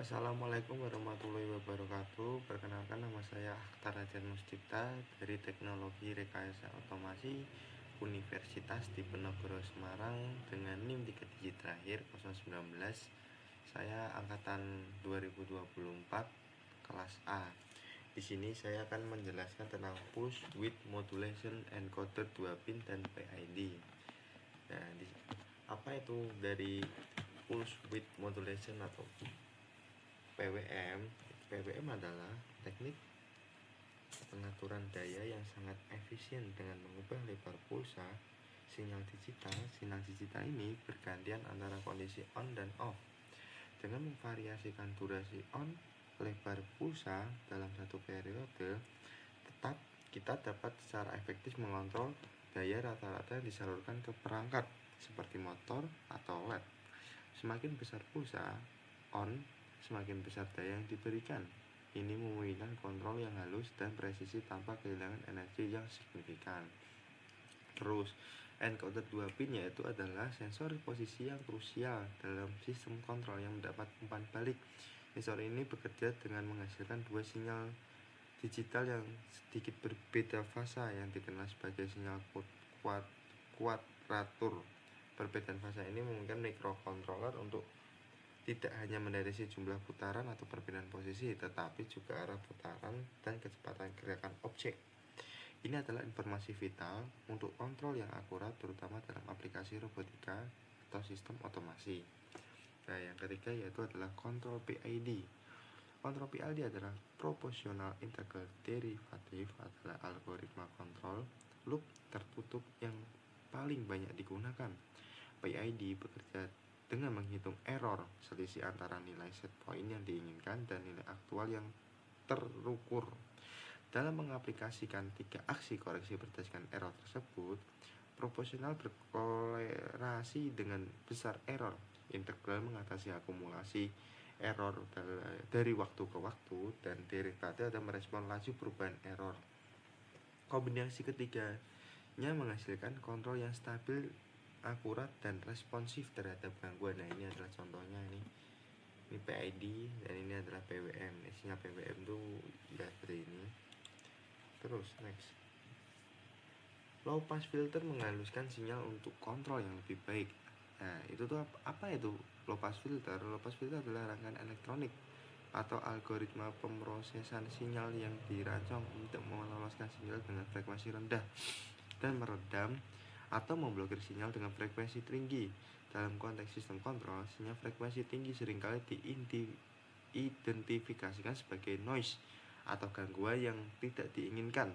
Assalamualaikum warahmatullahi wabarakatuh. Perkenalkan, nama saya Akhtar Rajan Musdipta dari Teknologi Rekayasa Otomasi Universitas Diponegoro Semarang dengan NIM 3 digit terakhir 019. Saya angkatan 2024 kelas A. Di sini saya akan menjelaskan tentang push width modulation encoder 2 pin dan PID. Nah, apa itu dari pulse width modulation atau PWM? PWM adalah teknik pengaturan daya yang sangat efisien dengan mengubah lebar pulsa sinyal digital. Sinyal digital ini bergantian antara kondisi on dan off. Dengan memvariasikan durasi on lebar pulsa dalam satu periode, tetap kita dapat secara efektif mengontrol daya rata-rata yang disalurkan ke perangkat seperti motor atau LED. Semakin besar pulsa on, semakin besar daya yang diberikan. Ini memungkinkan kontrol yang halus dan presisi tanpa kehilangan energi yang signifikan. Terus, encoder 2 pin yaitu adalah sensor posisi yang krusial dalam sistem kontrol yang mendapat umpan balik. Sensor ini bekerja dengan menghasilkan dua sinyal digital yang sedikit berbeda fasa yang dikenal sebagai sinyal kuadratur. Perbedaan fasa ini memungkinkan microcontroller untuk tidak hanya mendeteksi jumlah putaran atau perbedaan posisi, tetapi juga arah putaran dan kecepatan gerakan objek. Ini adalah informasi vital untuk kontrol yang akurat, terutama dalam aplikasi robotika atau sistem otomasi. Nah, yang ketiga yaitu adalah kontrol PID. Kontrol PID adalah proportional integral derivative, adalah algoritma kontrol loop tertutup yang paling banyak digunakan. PID bekerja dengan menghitung error, selisih antara nilai set point yang diinginkan dan nilai aktual yang terukur. Dalam mengaplikasikan 3 aksi koreksi berdasarkan error tersebut, proporsional berkorelasi dengan besar error. Integral mengatasi akumulasi error dari waktu ke waktu, dan derivatif dan merespon laju perubahan error. Kombinasi ketiganya menghasilkan kontrol yang stabil, akurat, dan responsif terhadap gangguan. Nah, ini adalah contohnya, ini PID dan ini adalah PWM. Isinya PWM itu ya seperti ini. Terus next, low pass filter menghaluskan sinyal untuk kontrol yang lebih baik. Nah, itu tuh apa itu low pass filter? Low pass filter adalah rangkaian elektronik atau algoritma pemrosesan sinyal yang dirancang untuk meloloskan sinyal dengan frekuensi rendah dan meredam atau memblokir sinyal dengan frekuensi tinggi. Dalam konteks sistem kontrol, sinyal frekuensi tinggi seringkali diidentifikasikan sebagai noise atau gangguan yang tidak diinginkan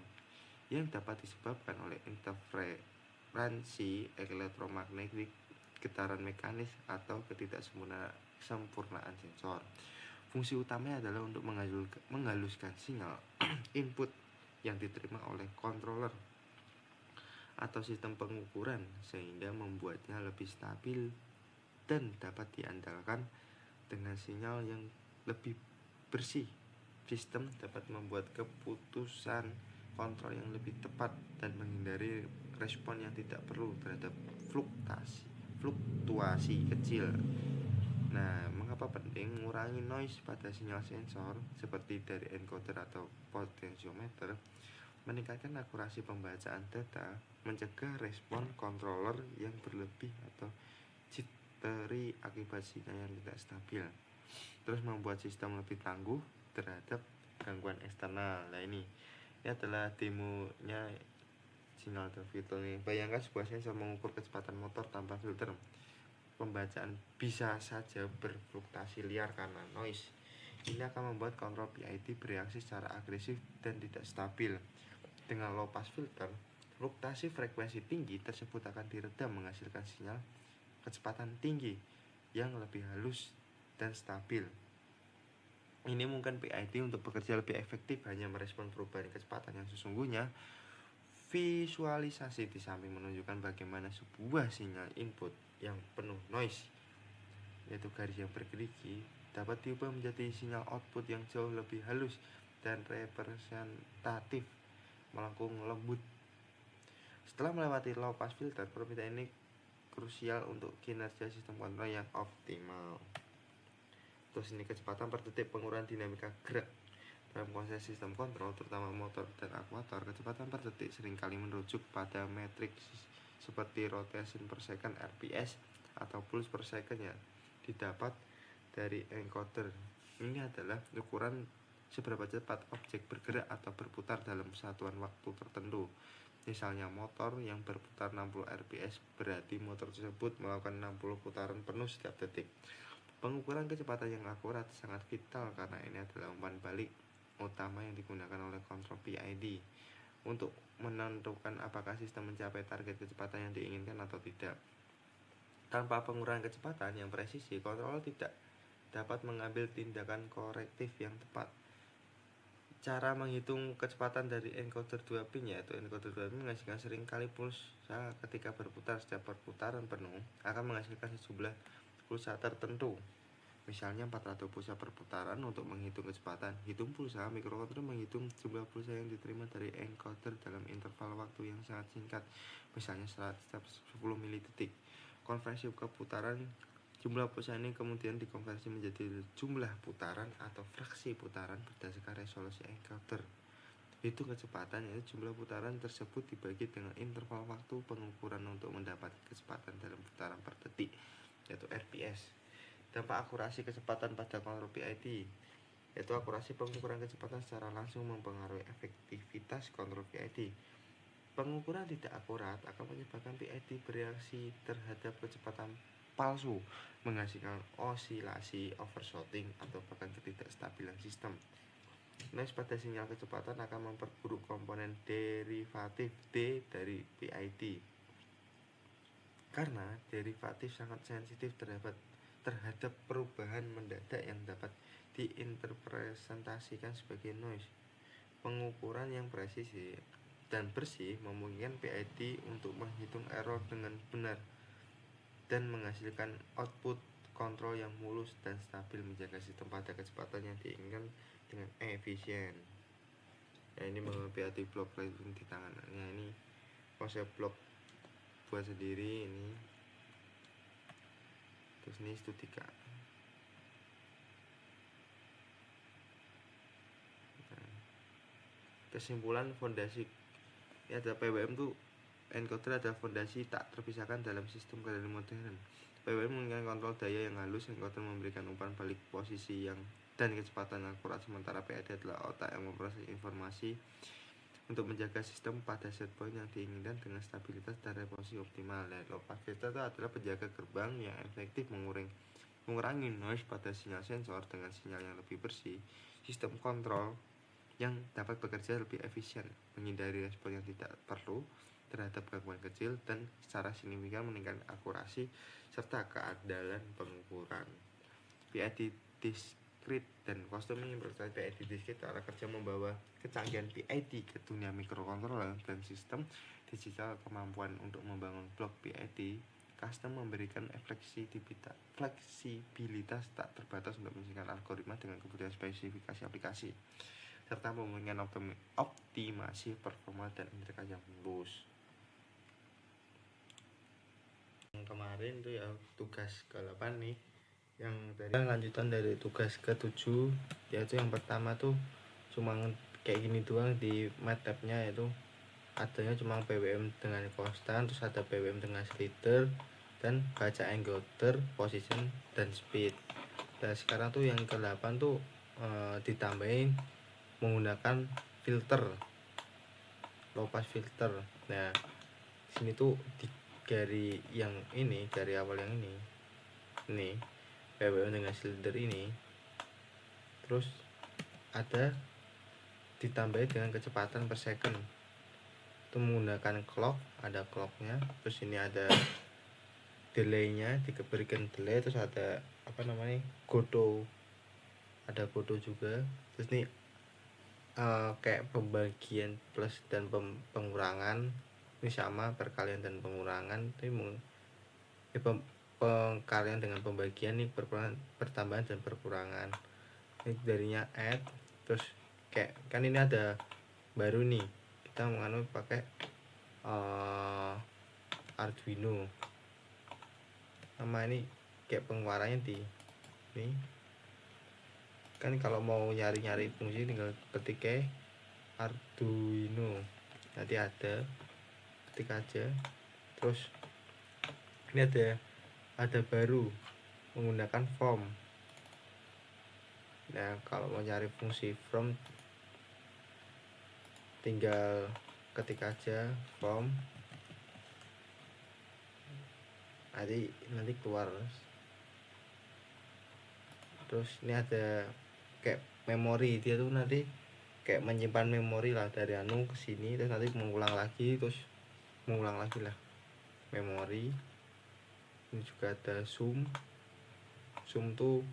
yang dapat disebabkan oleh interferensi elektromagnetik, getaran mekanis, atau ketidaksempurnaan sensor. Fungsi utamanya adalah untuk menghaluskan sinyal input yang diterima oleh controller atau sistem pengukuran sehingga membuatnya lebih stabil dan dapat diandalkan. Dengan sinyal yang lebih bersih, sistem dapat membuat keputusan kontrol yang lebih tepat dan menghindari respon yang tidak perlu terhadap fluktuasi kecil. Nah, mengapa penting mengurangi noise pada sinyal sensor seperti dari encoder atau potentiometer? Meningkatkan akurasi pembacaan data, mencegah respon controller yang berlebih atau jittery akibat sinyal yang tidak stabil. Terus membuat sistem lebih tangguh terhadap gangguan eksternal. Nah, ini adalah demonya sinyal filter nih. Bayangkan sebuah sensor mengukur kecepatan motor tanpa filter. Pembacaan bisa saja berfluktuasi liar karena noise. Ini akan membuat kontrol PID bereaksi secara agresif dan tidak stabil. Dengan low pass filter, fluktuasi frekuensi tinggi tersebut akan diredam menghasilkan sinyal kecepatan tinggi yang lebih halus dan stabil. Ini mungkin PID untuk bekerja lebih efektif hanya merespon perubahan kecepatan yang sesungguhnya. Visualisasi di samping menunjukkan bagaimana sebuah sinyal input yang penuh noise, yaitu garis yang bergerigi, dapat diubah menjadi sinyal output yang jauh lebih halus dan representatif, melengkung lembut. Setelah melewati low pass filter, perbedaan ini krusial untuk kinerja sistem kontrol yang optimal. Terus ini kecepatan per detik pengurangan dinamika gerak. Dalam konsep sistem kontrol, terutama motor dan aktuator, kecepatan per detik seringkali merujuk pada metrik seperti rotation per second (RPS) atau pulse per second yang didapat dari encoder. Ini adalah ukuran seberapa cepat objek bergerak atau berputar dalam satuan waktu tertentu. Misalnya motor yang berputar 60 rps berarti motor tersebut melakukan 60 putaran penuh setiap detik. Pengukuran kecepatan yang akurat sangat vital karena ini adalah umpan balik utama yang digunakan oleh kontrol PID untuk menentukan apakah sistem mencapai target kecepatan yang diinginkan atau tidak. Tanpa pengurangan kecepatan yang presisi, kontrol tidak dapat mengambil tindakan korektif yang tepat. Cara menghitung kecepatan dari encoder 2 pin yaitu encoder 2 pin menghasilkan seringkali pulsa ketika berputar. Setiap perputaran penuh akan menghasilkan sejumlah pulsa tertentu. Misalnya 400 pulsa per putaran. Untuk menghitung kecepatan hitung pulsa, mikrokontroler menghitung jumlah pulsa yang diterima dari encoder dalam interval waktu yang sangat singkat, misalnya setiap 10 milidetik. Konversi keputaran jumlah pulsa ini kemudian dikonversi menjadi jumlah putaran atau fraksi putaran berdasarkan resolusi encoder. Hitung kecepatan yaitu jumlah putaran tersebut dibagi dengan interval waktu pengukuran untuk mendapatkan kecepatan dalam putaran per detik, yaitu RPS. Dampak akurasi kecepatan pada kontrol PID, yaitu akurasi pengukuran kecepatan secara langsung mempengaruhi efektivitas kontrol PID. Pengukuran tidak akurat akan menyebabkan PID bereaksi terhadap kecepatan palsu, menghasilkan osilasi, overshooting, atau bahkan ketidakstabilan sistem. Noise pada sinyal kecepatan akan memperburuk komponen derivatif D dari PID. Karena derivatif sangat sensitif terhadap perubahan mendadak yang dapat diinterpretasikan sebagai noise. Pengukuran yang presisi dan bersih memungkinkan PID untuk menghitung error dengan benar dan menghasilkan output kontrol yang mulus dan stabil, menjaga sistem pada kecepatan yang diinginkan dengan efisien. Ya, ini PID blok di tangannya. Ini konsep blok buat sendiri ini. Terus ini studi 3. Kesimpulan fondasi ini ada PWM tuh, encoder adalah fondasi tak terpisahkan dalam sistem kendali modern. PWM menginginkan kontrol daya yang halus, encoder memberikan umpan balik posisi yang dan kecepatan yang akurat, sementara PID adalah otak yang memproses informasi untuk menjaga sistem pada set point yang diinginkan dengan stabilitas dan responsi optimal. Dan low pass filter itu adalah penjaga gerbang yang efektif mengurangi noise pada sinyal sensor dengan sinyal yang lebih bersih. Sistem kontrol yang dapat bekerja lebih efisien, menghindari respon yang tidak perlu terhadap gangguan kecil, dan secara signifikan meningkatkan akurasi serta keandalan pengukuran. PID discrete dan custom ini memperoleh PID discrete cara kerja membawa kecanggihan PID ke dunia mikrokontroler dan sistem digital. Kemampuan untuk membangun blok PID custom memberikan fleksibilitas tak terbatas untuk menyesuaikan algoritma dengan kebutuhan spesifikasi aplikasi, serta memungkinkan optimasi performa dan integrasi yang mulus. Yang kemarin tuh ya tugas ke-8 nih, yang dari lanjutan dari tugas ke-7, yaitu yang pertama tuh cuma kayak gini doang di MATLAB-nya, yaitu adanya cuma PWM dengan konstan, terus ada PWM dengan slider, dan baca encoder, position, dan speed. Dan sekarang tuh yang ke-8 tuh ditambahin menggunakan filter, low pass filter. Nah, sini tuh di dari yang ini, dari awal yang ini PWM dengan slider ini, terus ada ditambahin dengan kecepatan per second. Itu menggunakan clock, ada clocknya, terus ini ada delaynya, diberikan delay, terus ada Godot, ada Godot juga. Terus ini kayak pembagian plus dan pengurangan, ini sama perkalian dan pengurangan. Ini pengkalian dengan pembagian, ini pertambahan dan perkurangan. Ini darinya add, terus kayak kan ini ada baru nih, kita pakai Arduino. Nama ini kayak pengeluarannya di ini kan kalau mau nyari-nyari fungsi tinggal ketik Arduino, nanti ada, ketik aja. Terus ini ada baru menggunakan form. Nah kalau mau nyari fungsi from, tinggal ketik aja form, nanti keluar. Terus ini ada kayak memori, dia tuh nanti kayak menyimpan memori lah dari anu ke sini, terus nanti mengulang lagi, terus mengulang lagi lah memori. Ini juga ada zoom tuh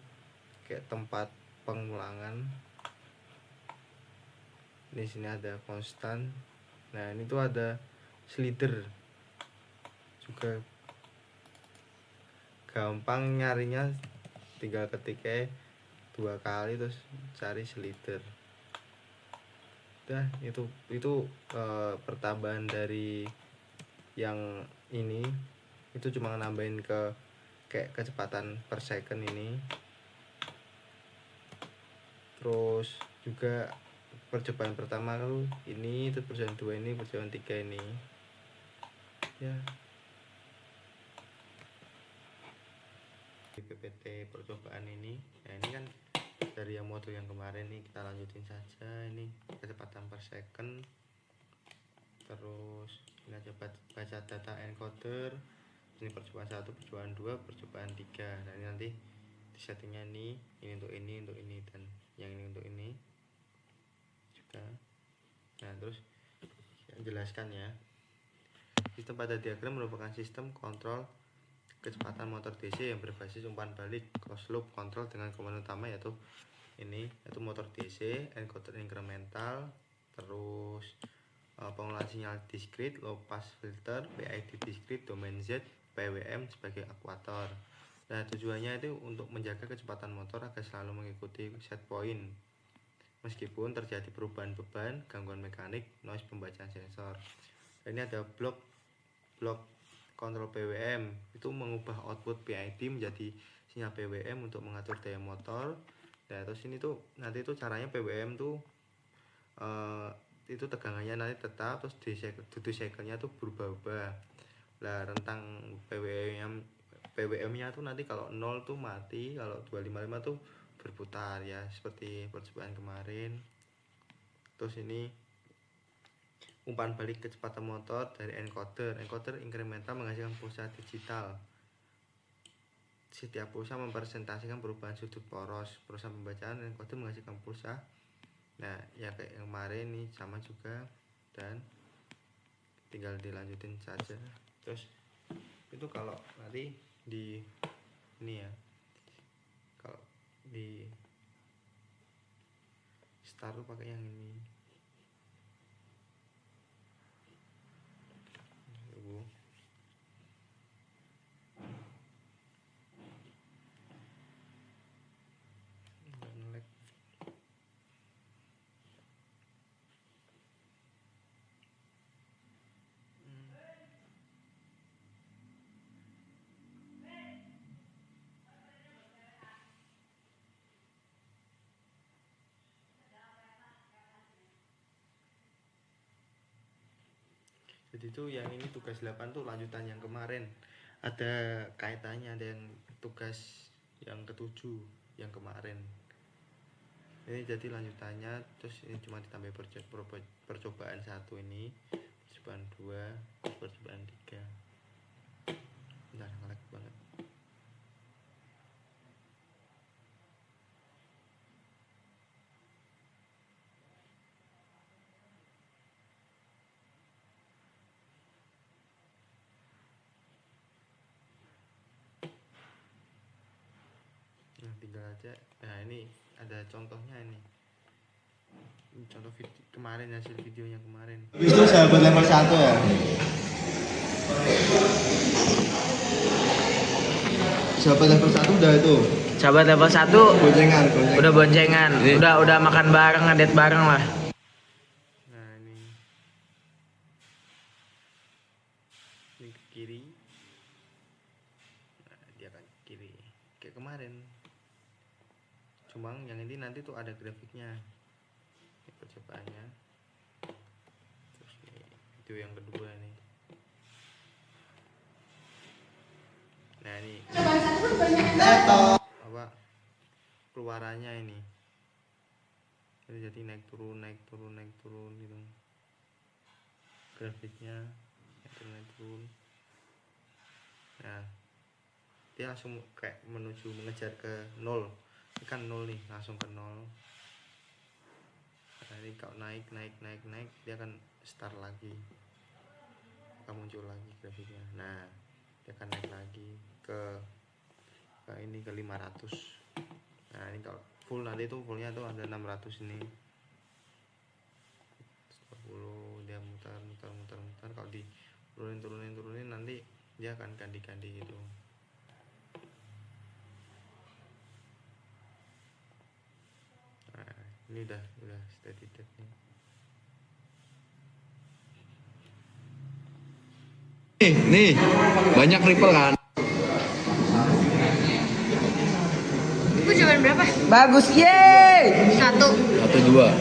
kayak tempat pengulangan. Di sini ada konstan. Nah ini tuh ada slider juga, gampang nyarinya, tinggal ketik 2 kali terus cari slider. Udah, itu pertambahan dari yang ini, itu cuma nambahin ke kayak kecepatan per second ini. Terus juga percobaan pertama tuh ini, terus percobaan 2 ini, percobaan 3 ini ya. Di PPT percobaan ini, nah ini kan dari yang modul yang kemarin nih, kita lanjutin saja. Ini kecepatan per second. Terus ini aja baca data encoder. Ini percobaan 1, percobaan 2, percobaan 3. Nah ini nanti di settingnya ini untuk ini, dan yang ini untuk ini juga. Nah terus jelaskan ya, sistem pada diagram merupakan sistem kontrol kecepatan motor DC yang berbasis umpan balik closed loop kontrol dengan komponen utama yaitu motor DC, encoder incremental, terus pengolahan sinyal discrete, low pass filter, PID discrete, domain Z, PWM sebagai aktuator. Nah tujuannya itu untuk menjaga kecepatan motor agar selalu mengikuti set point meskipun terjadi perubahan beban, gangguan mekanik, noise pembacaan sensor. Dan ini ada blok kontrol PWM, itu mengubah output PID menjadi sinyal PWM untuk mengatur daya motor. Nah terus ini tuh nanti tuh caranya PWM tuh itu tegangannya nanti tetap, terus duty cycle-nya tuh berubah-ubah. Lah rentang PWM-nya tuh nanti kalau 0 tuh mati, kalau 255 tuh berputar ya, seperti percobaan kemarin. Terus ini umpan balik kecepatan motor dari encoder incremental menghasilkan pulsa digital. Setiap pulsa mempresentasikan perubahan sudut poros. Pulsa pembacaan encoder menghasilkan pulsa. Nah ya kayak yang kemarin nih sama juga, dan tinggal dilanjutin saja. Terus itu kalau nanti di ini ya, kalau di start tuh pakai yang ini. Jadi itu yang ini tugas 8 tuh lanjutan yang kemarin, ada kaitannya, ada yang tugas yang ke-7 yang kemarin. Ini jadi lanjutannya, terus ini cuma ditambah percobaan 1 ini, percobaan 2, percobaan 3. Bentar, ngelag banget. Nah tinggal aja. Nah ini ada contohnya ini contoh video kemarin, hasil videonya kemarin. Itu sahabat level 1 ya. Sahabat level 1 udah itu. Sahabat level 1 Boncengan. udah boncengan, udah makan bareng, ngedate bareng lah. Nah ini ke kiri. Nah dia kan kiri kayak kemarin, Cuma yang ini nanti tuh ada grafiknya, ini percobaannya. Terus nih video yang kedua nih. Nah ini apa keluarannya ini jadi naik turun gitu grafiknya, naik turun. Nah dia langsung kayak menuju mengejar ke 0. Ini kan 0 nih, langsung ke 0. Nah ini kalau naik dia akan start lagi, akan muncul lagi grafiknya. Nah dia akan naik lagi ke ini ke 500. Nah ini kalau full nanti tuh fullnya tuh ada 600 ini. 10 dia mutar. Kalau di turunin nanti dia akan ganti gitu. Nah ini udah steady dead nih. Nih, banyak ripple kan? Itu jawaban berapa? Bagus, yeay. 1, 1, 2. 1,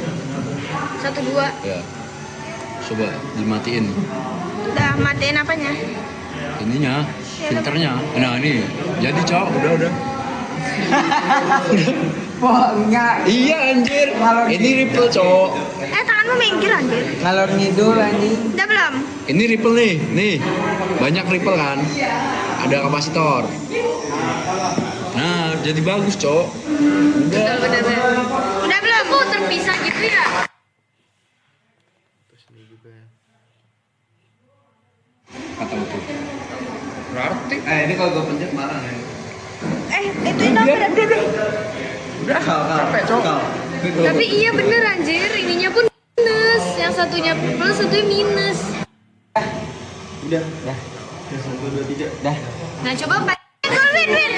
2. Ya. Coba dimatiin. Udah matiin apanya? Ininya, filternya. Nah, ini. Jadi, Cok, udah. Wah, enggak. Iya, anjir. Ini ripple, Cok. Tanganmu minggir anjir. Ngalor ngidul anjing. Udah belum? Ini ripple nih. Nih. Banyak ripple kan? Ada kapasitor. Nah, jadi bagus, Cok. Udah. Bener. Udah belum? Kok terpisah gitu ya? Terus ini juga Kata itu. Berarti. Ini kalau gue pencet marah nih. Itu nomor. Udah, capek cok. Tapi iya bener anjir, ininya pun minus. Yang satunya plus, satunya minus. Udah. 1, 2, 3. Dah. Nah coba Pak. Win.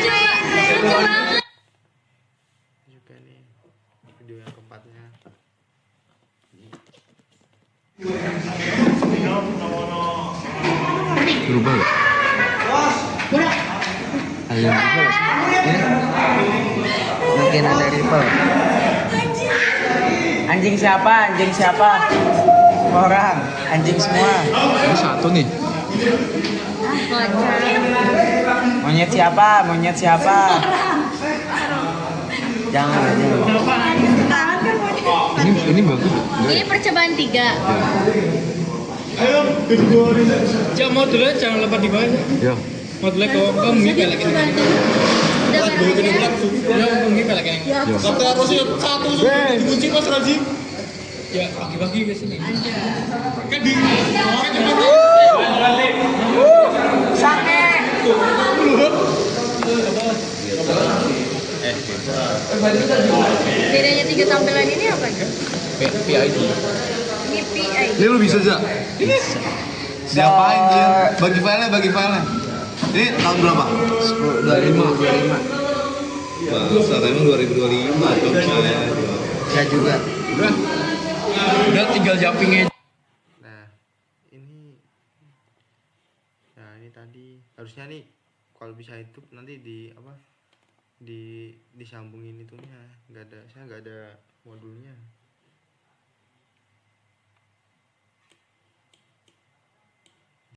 Coba. juga nih video yang keempatnya. Berubah gak? Ada yang berubah gak sih? Mungkin ada ripple. Anjing siapa? Semua orang. Anjing semua. Ini 1 nih. Monyet siapa? Jangan. Ini bagus. Ini percobaan 3. Cak modulnya jangan lepas di bawah. Ya. Modulnya kok mungkin lagi nih. Udah barangnya. Ya mungkin lagi nih. Ya. Sampai harusnya 1 dikunci Mas Razi. Ya bagi-bagi ke sini. Kan di orang Bedanya 3 tampilan ini apa? PID. Ini PI. Ini lu bisa aja. Diapain Jin? Bagi filenya. Ini tahun berapa? 25. Saat emang 2025 dong saya. Ya juga. Udah tinggal jumping aja. Nah ini tadi harusnya nih kalau bisa itu nanti disambungin itunya. Saya nggak ada modulnya.